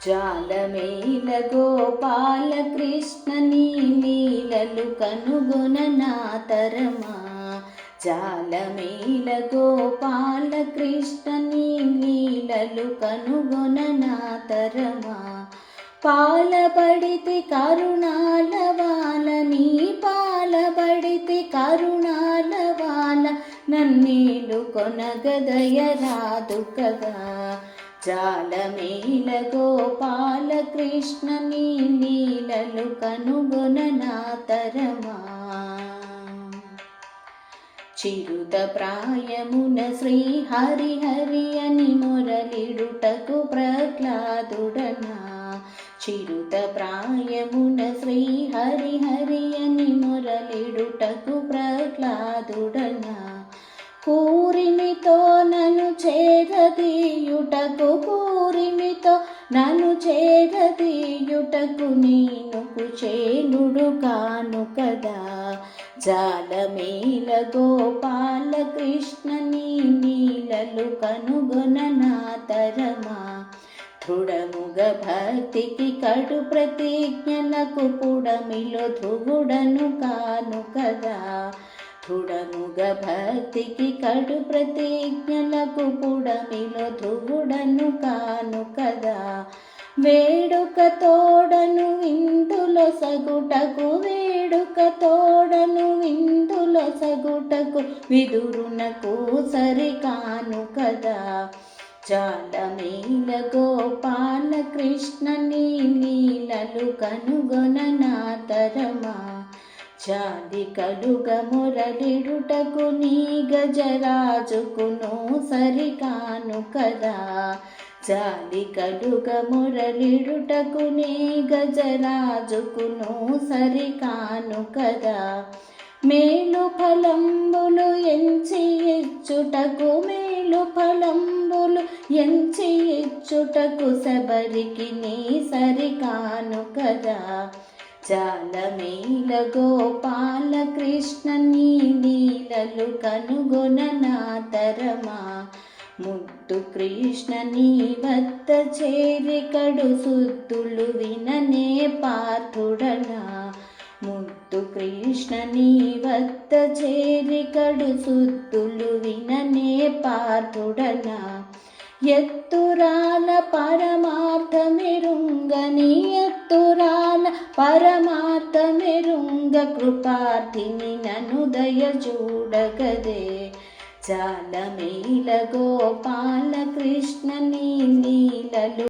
జాలమేల గోపాల కృష్ణ నీ లీలలు కనుగొననా తరమా. జాలమేల గోపాల కృష్ణ నీ లీలలు కనుగొననా తరమా. పాలబడితే కరుణాల వాల నీ పాలబడితే కరుణాల వాల నన్నేలు కొనగదయ రాదు కదా. జాలమేల గోపాల కృష్ణ నీ లీలలు కనుగొననా తరమా. చిరుత ప్రాయమున శ్రీ హరి హరి అని మొరలిడుటకు ప్రహ్లాదుడనా. చిరుత ప్రాయమున శ్రీ హరి హరి అని మొరలిడుటకు ప్రహ్లాదుడనా. కూరిమితో నన్ను చేరదీయుటకు కూరిమితో నన్ను చేరదీయుటకు నేను కుచేలుడు కాను కదా. జాలమేల గోపాల కృష్ణ నీ లీలలు కనుగొననా తరమా. దృఢముగ భక్తికి కడు ప్రతిజ్ఞలకు పుడమిలో ధ్రువుడను కాను కదా. దృఢముగ భక్తికి కడు ప్రతిజ్ఞలకు పుడమిలో ధ్రువుడను కాను కదా. వేడుక తోడను విందులో సగుటకు వేడుక తోడను విందులో సగుటకు విదురునకు సరికాను కదా. జాలమేల గోపాల కృష్ణ నీ లీలలు కనుగొననా తరమా. జాలి కలుగ మొరలిడుటకు నీ గజరాజుకును సరికాను కదా. జాలి కలుగ మొరలిడుటకు నీ గజరాజుకును సరికాను కదా. మేలు ఫలంబులు ఎంచి ఇచ్చుటకు మేలు ఫలంబులు ఎంచి ఇచ్చుటకు శబరికి నీ సరికాను కదా. జాలమేల గోపాల కృష్ణ నీ లీలలు కనుగొననా తరమా. ముద్దు కృష్ణ నీ వద్ద చేరి కడు సుద్దులు విననే పార్థుడనా. ముద్దు కృష్ణ నీ వద్ద చేరి కడు సుద్దులు విననే పార్థుడనా. ఎత్తురాల పరమార్థమెరుంగని ఎత్తురాల పరమార్థమెరుంగ కృపార్థిని నన్ను దయ చూడగదే. జాలమేల గోపాల కృష్ణ నీ లీలలు